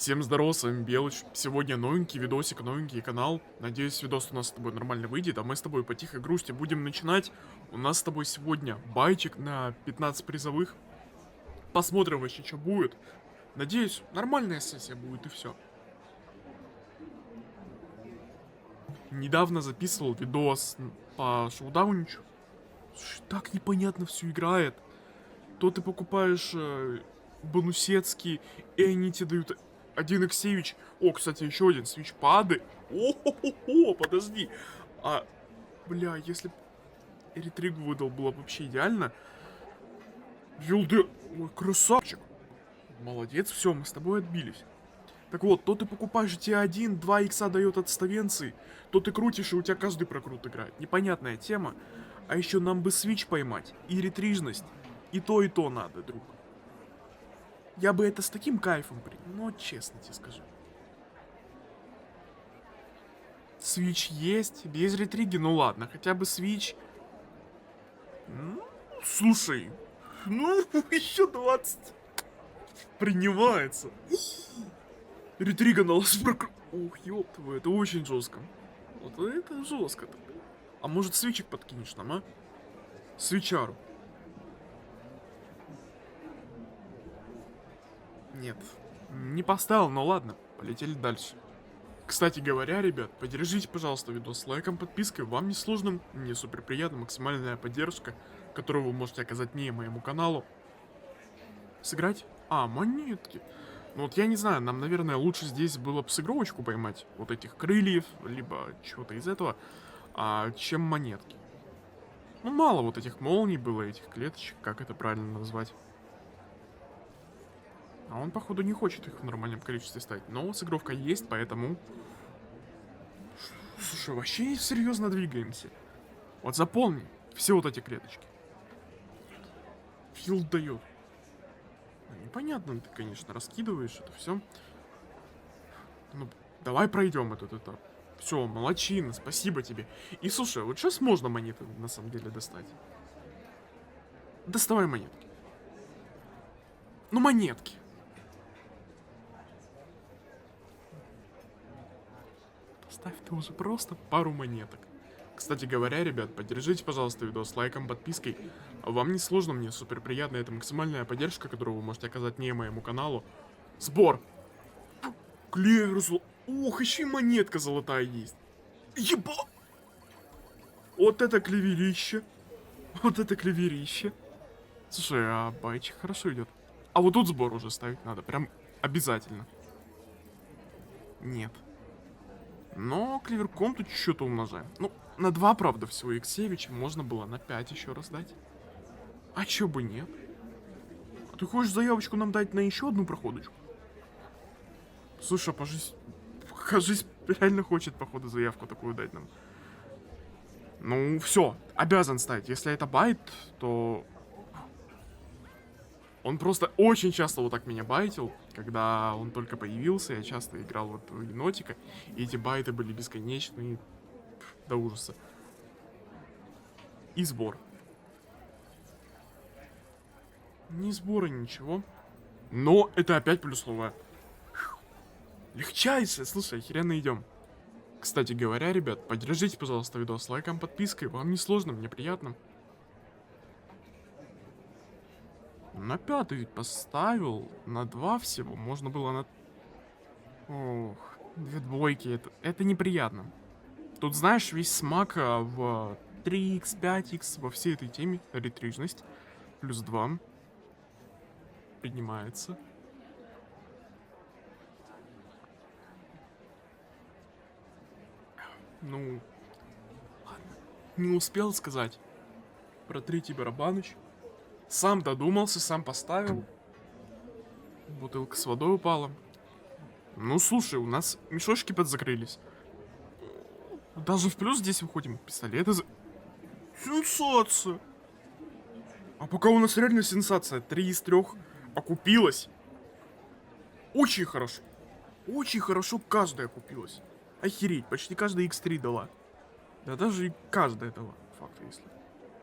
Всем здорово, с вами Белыч. Сегодня новенький видосик, новенький канал. Надеюсь, видос у нас с тобой нормально выйдет, а мы с тобой по тихой грусти будем начинать. У нас с тобой сегодня байчик на 15 призовых. Посмотрим вообще, что будет. Надеюсь, нормальная сессия будет и все. Недавно записывал видос по шоудауничу. Так непонятно все играет. То ты покупаешь бонусецкий, и они тебе дают один иксевич. О, кстати, еще один свич пады. О, подожди. Бля, если б Эритригу выдал, было бы вообще идеально. Юлды, ой, красавчик. Молодец, все, мы с тобой отбились. Так вот, то ты покупаешь тебе 1-2 икса дает от ставенции, то ты крутишь, и у тебя каждый прокрут играет. Непонятная тема. А еще нам бы свич поймать, и ретрижность. И то надо, друг. Я бы это с таким кайфом принял, но честно тебе скажу. Свич есть, без ретриги, ну ладно, хотя бы свич. Ну, слушай, ну, еще 20 принимается. Ретрига на лаз прокрут. Ух, ёб твою, это очень жестко. Вот это жестко. А может свичик подкинешь нам, а? Свичару. Нет, не поставил, но ладно, полетели дальше. Кстати говоря, ребят, поддержите, пожалуйста, видос лайком, подпиской, вам не сложно, мне супер приятно, максимальная поддержка, которую вы можете оказать мне и моему каналу. Сыграть? Монетки. Ну вот я не знаю, нам, наверное, лучше здесь было бы сыгровочку поймать, вот этих крыльев, либо чего-то из этого, чем монетки. Ну мало вот этих молний было, этих клеточек, как это правильно назвать. А он, походу, не хочет их в нормальном количестве ставить. Но сыгровка есть, поэтому... Слушай, вообще серьезно двигаемся. Вот запомни все вот эти клеточки. Филд дает. Ну, непонятно, ты, конечно, раскидываешь это все. Ну, давай пройдем этот этап. Все, молодчина, спасибо тебе. И слушай, вот сейчас можно монеты на самом деле достать. Доставай монетки. Ну, монетки. Ставь ты уже просто пару монеток. Кстати говоря, ребят, поддержите, пожалуйста, видос лайком, подпиской. Вам не сложно, мне супер приятно. Это максимальная поддержка, которую вы можете оказать мне и моему каналу. Сбор. Клевер. Ух, еще и монетка золотая есть. Еба! Вот это клеверище. Вот это клеверище. Слушай, а байчик хорошо идет. А вот тут сбор уже ставить надо. Прям обязательно. Нет. Но клеверком тут что-то умножаем. Ну, на 2, правда, всего Иксевича. Можно было на 5 еще раз дать. А чё бы нет? А ты хочешь заявочку нам дать на еще одну проходочку? Слушай, кажись, реально хочет, походу, заявку такую дать нам. Ну, все, обязан ставить. Если это байт, то... Он просто очень часто вот так меня байтил, когда он только появился, я часто играл вот в енотика, и эти байты были бесконечные до ужаса. И сбор. Ни сбора, ничего. Но это опять плюсовая. Легчайшее, слушай, охеренно идем. Кстати говоря, ребят, поддержите, пожалуйста, видос лайком, подпиской, вам не сложно, мне приятно. На 5 ведь поставил, на 2 всего, можно было на... Ох, 2 двойки, это неприятно. Тут, знаешь, весь смак в 3х, 5х, во всей этой теме, ретрижность, плюс 2, поднимается. Ну, ладно, не успел сказать про третий барабаныч. Сам додумался, сам поставил. Бутылка с водой упала. Ну, слушай, у нас мешочки подзакрылись. Даже в плюс здесь выходим. Пистолеты за... Сенсация! А пока у нас реально сенсация. 3 из 3 окупилась. Очень хорошо. Очень хорошо каждая окупилась. Охереть, почти каждая x3 дала. Да даже и каждая дала, факт если.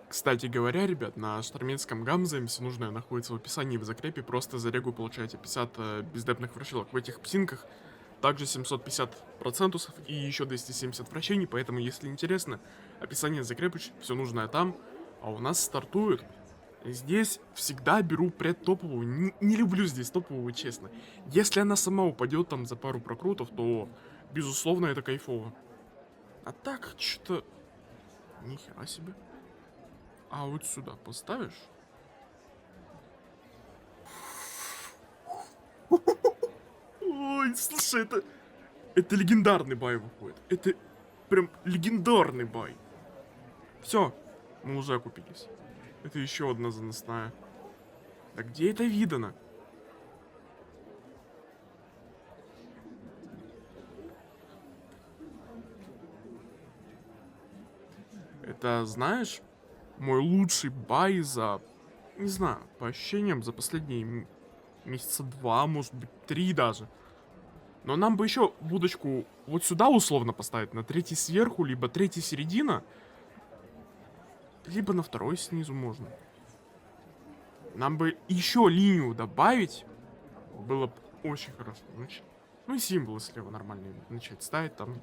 Кстати говоря, ребят, на шторминском гамзе, нужное находится в описании в закрепе. Просто за регу получаете 50 бездепных вращалок. В этих псинках также 750% и еще 270 вращений. Поэтому, если интересно, описание закрепыч, все нужное там. А у нас стартует. Здесь всегда беру предтоповую. Не люблю здесь топовую, честно. Если она сама упадет там за пару прокрутов, то, безусловно, это кайфово. А так, что-то... Нихера себе. А вот сюда поставишь? Ой, слушай, это легендарный бай выходит. Это прям легендарный бай. Все, мы уже окупились. Это еще одна заносная. Да где это видано? Это, знаешь, мой лучший бай за, не знаю, по ощущениям, за последние месяца 2, может быть, 3 даже. Но нам бы еще будочку вот сюда условно поставить, на 3 сверху, либо 3 середина, либо на 2 снизу можно. Нам бы еще линию добавить, было бы очень хорошо. Значит, ну и символы слева нормальные начать ставить, там,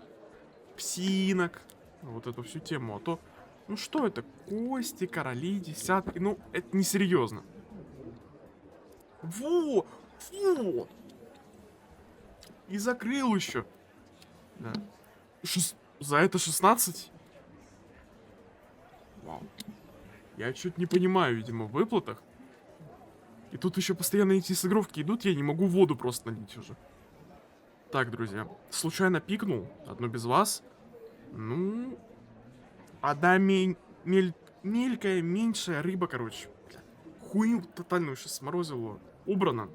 псинок, вот эту всю тему, а то... Ну что это? Кости, короли, десятки. Ну, это несерьезно. Вот! Вот! И закрыл еще. Да. За это 16? Вау. Я чуть не понимаю, видимо, в выплатах. И тут еще постоянно эти сыгровки идут, я не могу воду просто налить уже. Так, друзья. Случайно пикнул. Одно без вас. Ну... Одна мелькая, меньшая рыба, короче. Хуйню тотальную сейчас сморозило. Убрано.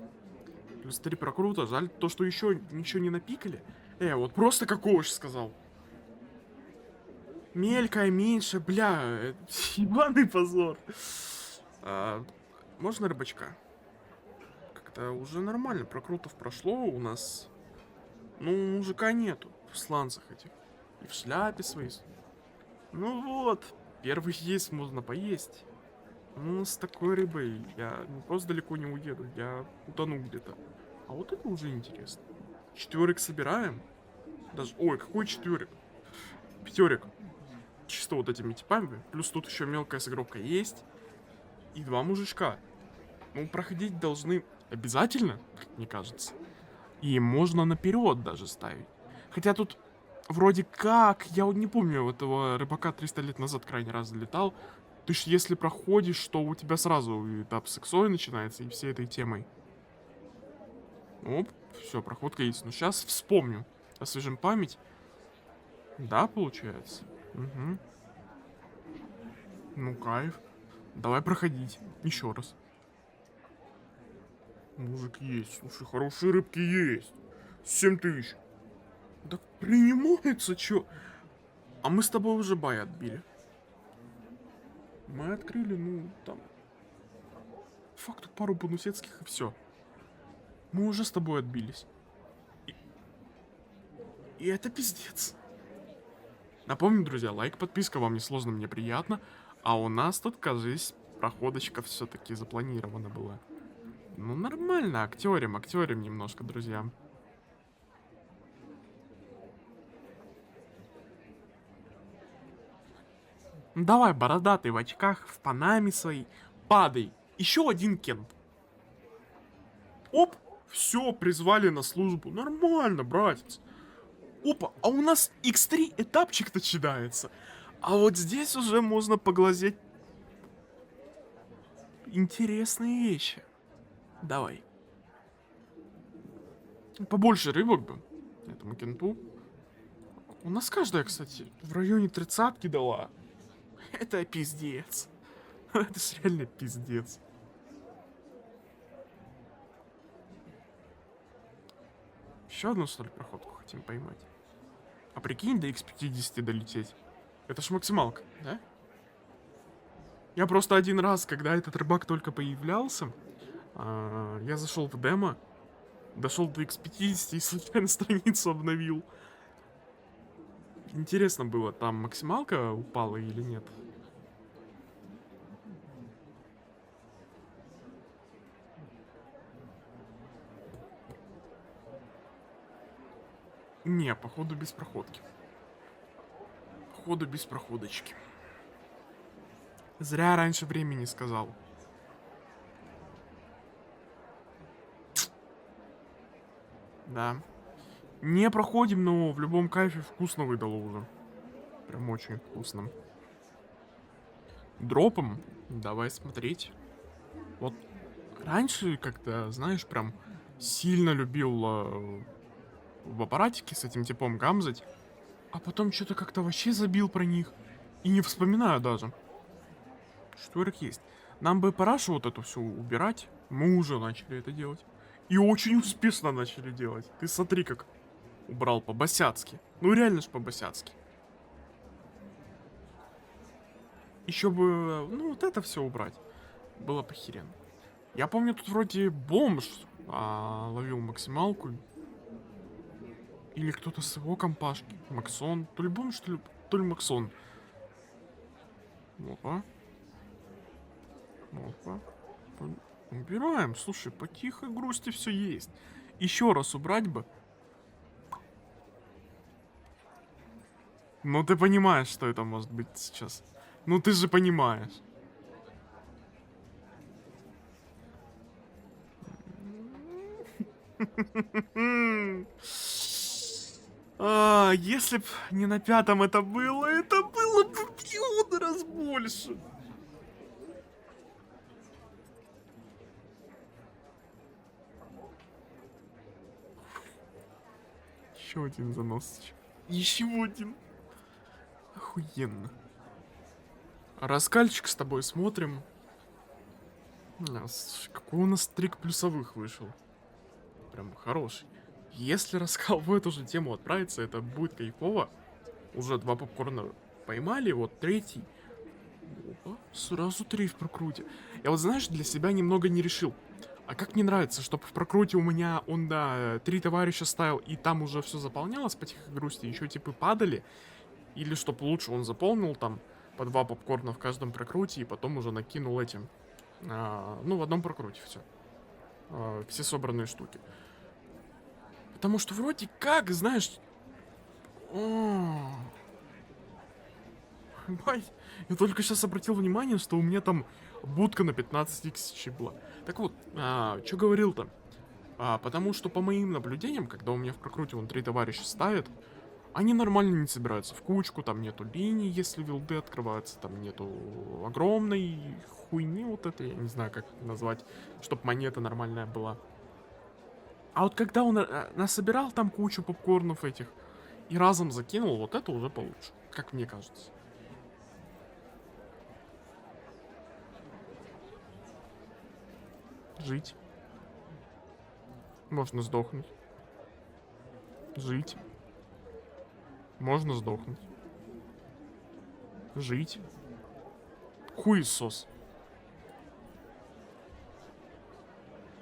Плюс 3 прокрута. Жаль то, что еще ничего не напикали. Вот просто какого же сказал. Мелькая, меньше, бля. Ебаный позор. Можно рыбачка? Как-то уже нормально. Прокрутов прошло у нас. Ну, мужика нету. В сланцах этих. И в шляпе своей. Ну вот, первый есть, можно поесть. Ну, с такой рыбой я просто далеко не уеду, я утону где-то. А вот это уже интересно. 4 собираем. Даже, ой, какой 4? 5. Чисто вот этими типами. Плюс тут еще мелкая сыгровка есть. И 2 мужичка. Ну, проходить должны обязательно, как мне кажется. И можно наперед даже ставить. Хотя тут... Вроде как, я вот не помню, этого рыбака 300 лет назад крайний раз залетал. Ты ж если проходишь, то у тебя сразу этап сексой начинается и всей этой темой. Оп, все, проходка есть. Но сейчас вспомню. Освежим память. Да, получается. Угу. Ну, кайф. Давай проходить. Еще раз. Мужик есть. Слушай, хорошие рыбки есть. 7000. Да принимается, чё? А мы с тобой уже бай отбили. Мы открыли, ну, там... Факту пару бонусецких и все. Мы уже с тобой отбились. И это пиздец. Напомню, друзья, лайк, подписка, вам не сложно, мне приятно. А у нас тут, кажись, проходочка все-таки запланирована была. Ну, нормально, актерим немножко, друзья. Ну давай, бородатый в очках, в панаме своей. Падай. Еще один Кент. Оп, все, призвали на службу. Нормально, братец. Опа, а у нас X3 этапчик начинается. А вот здесь уже можно поглазеть интересные вещи. Давай. Побольше рыбок бы этому кенту. У нас каждая, кстати, в районе 30-ки дала. Это пиздец. Это ж реально пиздец. Еще одну, что ли, проходку хотим поймать. А прикинь, до X50 долететь. Это ж максималка, да? Я просто один раз, когда этот рыбак только появлялся, я зашел в демо, дошел до X50 и случайно страницу обновил. Интересно было, там максималка упала или нет? Не, походу без проходки. Походу без проходочки. Зря раньше времени сказал. Да. Не проходим, но в любом кайфе вкусно выдало уже. Прям очень вкусно. Дропом? Давай смотреть. Вот раньше как-то, знаешь, прям сильно любил в аппаратике с этим типом гамзать. А потом что-то как-то вообще забил про них. И не вспоминаю даже. Четверик есть. Нам бы парашу вот эту всю убирать. Мы уже начали это делать. И очень успешно начали делать. Ты смотри, как убрал по-босяцки. Ну реально ж по-босяцки. Еще бы, ну вот это все убрать. Было похеренно. Я помню, тут вроде бомж ловил максималку. Или кто-то с его компашки. Максон. То ли бомж, то ли Максон. Опа. Опа. Убираем. Слушай, по тихой грусти все есть. Еще раз убрать бы. Ну ты понимаешь, что это может быть сейчас. Ну ты же понимаешь. Если б не на пятом это было бы в миллион раз больше. Еще один заносчик. Еще один. Охуенно. Раскальчик с тобой смотрим. Какой у нас трик плюсовых вышел. Прям хороший. Если раскал в эту же тему отправится, это будет кайфово. Уже 2 попкорна поймали, вот третий. Опа, сразу 3 в прокруте. Я вот, знаешь, для себя немного не решил. А как мне нравится, чтобы в прокруте у меня он, да, 3 товарища ставил, и там уже все заполнялось по тихой грусти, еще типы падали. Или чтобы лучше он заполнил там по 2 попкорна в каждом прокруте, и потом уже накинул этим. Ну, в одном прокруте все. Все собранные штуки. Потому что вроде как, знаешь... Бать, я только сейчас обратил внимание, что у меня там будка на 15 х была. Так вот, что говорил-то? Потому что по моим наблюдениям, когда у меня в прокруте вон 3 товарища ставят, они нормально не собираются в кучку, там нету линий, если вилды открываются, там нету огромной хуйни вот этой, я не знаю, как назвать, чтобы монета нормальная была. А вот когда он насобирал там кучу попкорнов этих и разом закинул, вот это уже получше, как мне кажется. Жить. Можно сдохнуть. Жить. Можно сдохнуть. Жить. Хуесос.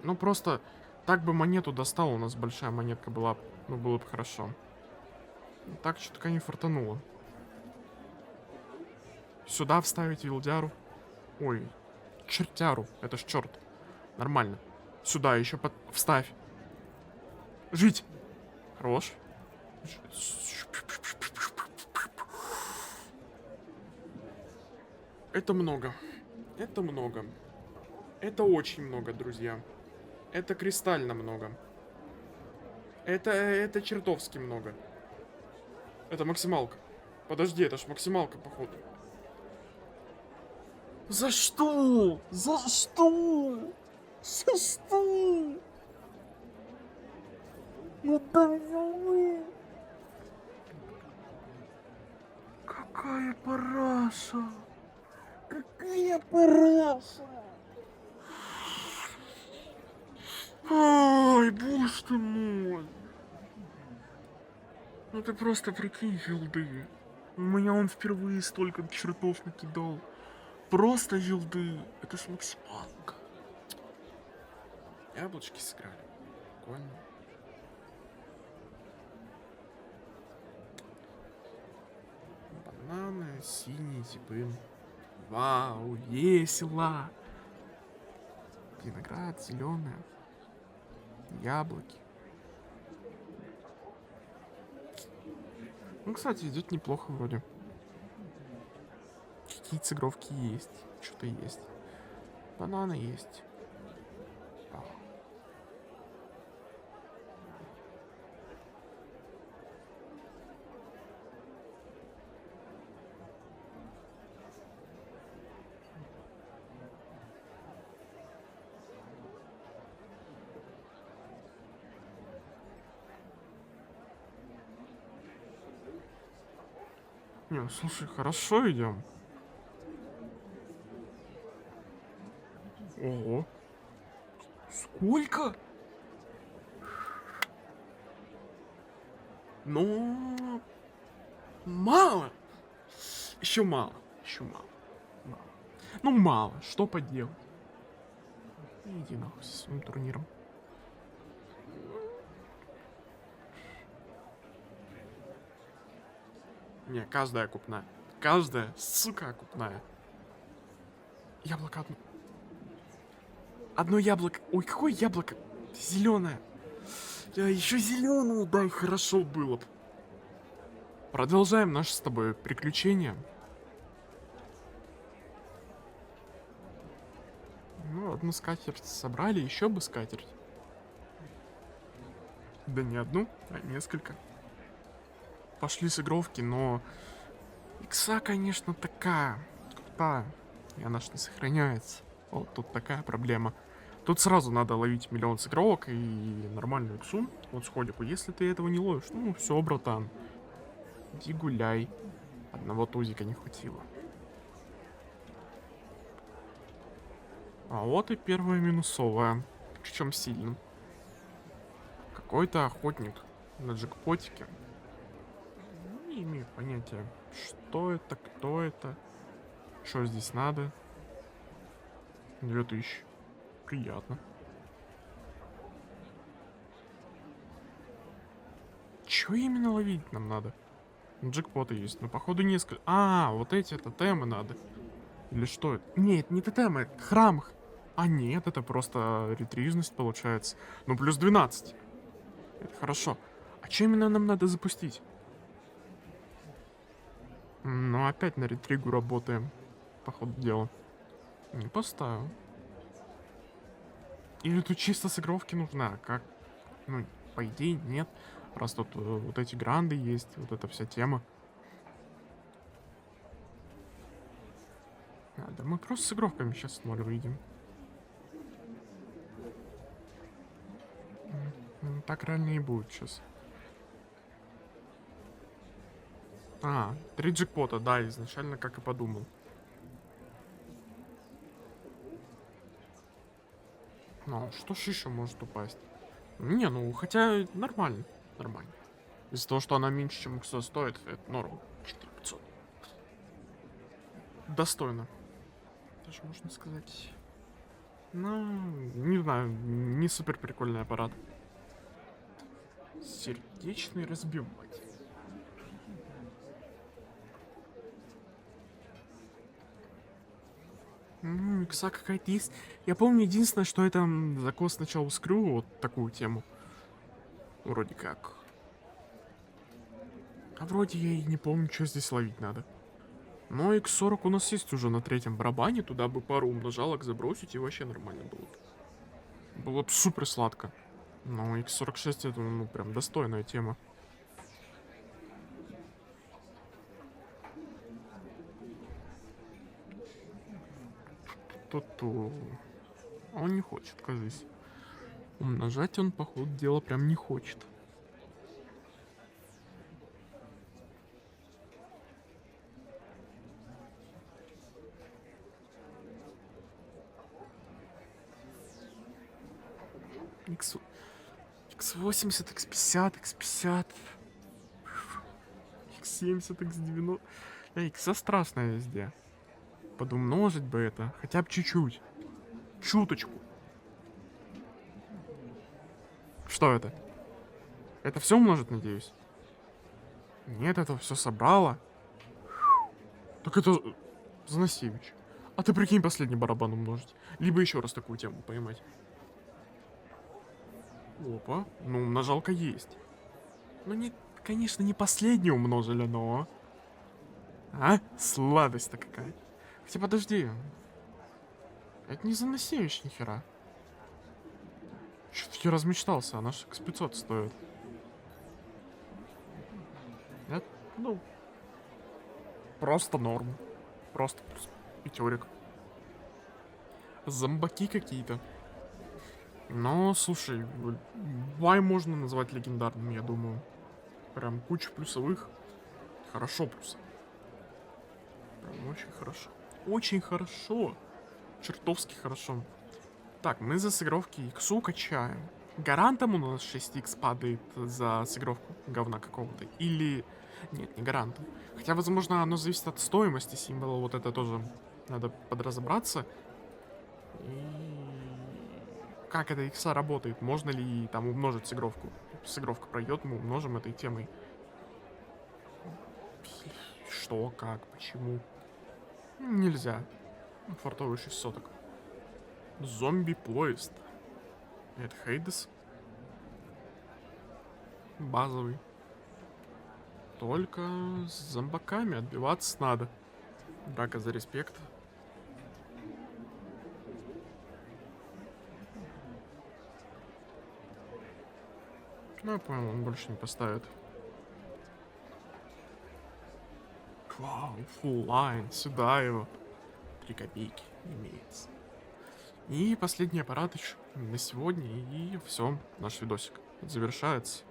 Ну просто так бы монету достал, у нас большая монетка была, ну было бы хорошо. Так что-то не фартануло. Сюда вставить вилдяру. Ой, чертяру, это ж черт. Нормально. Сюда еще вставь. Жить. Хорош. Это много. Это много. Это очень много, друзья. Это кристально много. Это чертовски много. Это максималка. Подожди, это ж максималка, походу. За что? За что? За что? Ну давай. Какая параша? Какая параша? Ай, боже ты мой. Ну ты просто прикинь, филды. У меня он впервые столько чертов накидал. Просто филды. Это ж максималка. Яблочки сыграли. Прикольно. Бананы, синие типы. Вау, весело. Виноград, зеленая. Яблоки. Ну, кстати, идет неплохо вроде. Какие цигровки есть. Что-то есть. Бананы есть. А. Не, ну, слушай, хорошо идем. Ого. Сколько? Ну, мало. Еще мало. Еще мало. Мало. Ну, мало. Что поделать? Иди нахуй со своим турниром. Не, каждая купная. Каждая, сука, купная. Яблоко одно. Одно яблоко. Ой, какое яблоко? Зеленое. Еще зеленую дай, хорошо было бы. Продолжаем наше с тобой приключение. Ну, одну скатерть собрали, еще бы скатерть. Да не одну, а несколько. Пошли сыгровки, но икса, конечно, такая крутая. И она ж не сохраняется. Вот тут такая проблема. Тут сразу надо ловить миллион сыгровок и нормальную иксу. Вот с ходику. Если ты этого не ловишь, ну все, братан. Иди гуляй. Одного тузика не хватило. А вот и первая минусовая. Причем сильно. Какой-то охотник на джекпотике. Не имею понятия, что это, кто это, что здесь надо. 2000. Приятно. Чё именно ловить нам надо? Джекпоты есть, но походу несколько. А, вот эти тотемы надо. Или что это? Нет, не тотемы, это храм. А нет, это просто ретривность получается. Ну, плюс 12. Это хорошо. А что именно нам надо запустить? Ну, опять на ретригу работаем. По ходу дела. Не поставил. Или тут чисто сыгровки нужна? Как? Ну, по идее, нет. Раз тут вот эти гранды есть, вот эта вся тема. Да мы просто с игровками сейчас в ноль выйдем. Так реально и будет сейчас. А, 3 джекпота, да, изначально как и подумал. Ну, что ж еще может упасть? Не, ну, хотя нормально, нормально. Из-за того, что она меньше, чем XO стоит, это норм. 4500. Достойно. Даже можно сказать. Ну, не знаю, не супер прикольный аппарат. Сердечный разбиватель. Икса какая-то есть. Я помню, единственное, что это закос сначала скрыл вот такую тему. Вроде как. А вроде я и не помню, что здесь ловить надо. Но X40 у нас есть уже на третьем барабане. Туда бы пару умножалок забросить, и вообще нормально было бы. Было бы супер сладко. Но X46 это, ну, прям достойная тема. Тут он не хочет, кажись. Умножать он, по ходу дела, прям не хочет. X80, X50, X50, X70, X90. X страшная везде. Подумножить бы это, хотя бы чуть-чуть. Чуточку. Что это? Это все умножит, надеюсь? Нет, это все собрало. Так это Заносевич. А ты прикинь последний барабан умножить. Либо еще раз такую тему поймать. Опа, ну умножалка есть. Ну не Конечно, не последнее умножили, но... А? Сладость-то какая. Хотя подожди. Это не за насеешь ни хера. Что-то я размечтался, она же X500 стоит. Это, ну, просто норм. Просто пятерик. Зомбаки какие-то. Но, слушай, Вай можно назвать легендарным, я думаю. Прям куча плюсовых. Хорошо плюсы. Прям очень хорошо. Очень хорошо. Чертовски хорошо. Так, мы за сыгровки иксу качаем. Гарантом у нас 6х падает за сыгровку говна какого-то? Или... Нет, не гарантом. Хотя, возможно, оно зависит от стоимости символа. Вот это тоже надо подразобраться. И... Как эта икса работает? Можно ли там умножить сыгровку? Сыгровка пройдет, мы умножим этой темой. Что, как, почему? Нельзя. Фартовый 6 соток. Зомби-поезд. Это Хейдес. Базовый. Только с зомбаками отбиваться надо. Драка за респект. Ну, я понял, он больше не поставит. Вау, full line, сюда его. 3 копейки имеется. И последний аппарат еще на сегодня, и все, наш видосик завершается.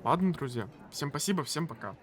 Ладно, друзья, всем спасибо, всем пока.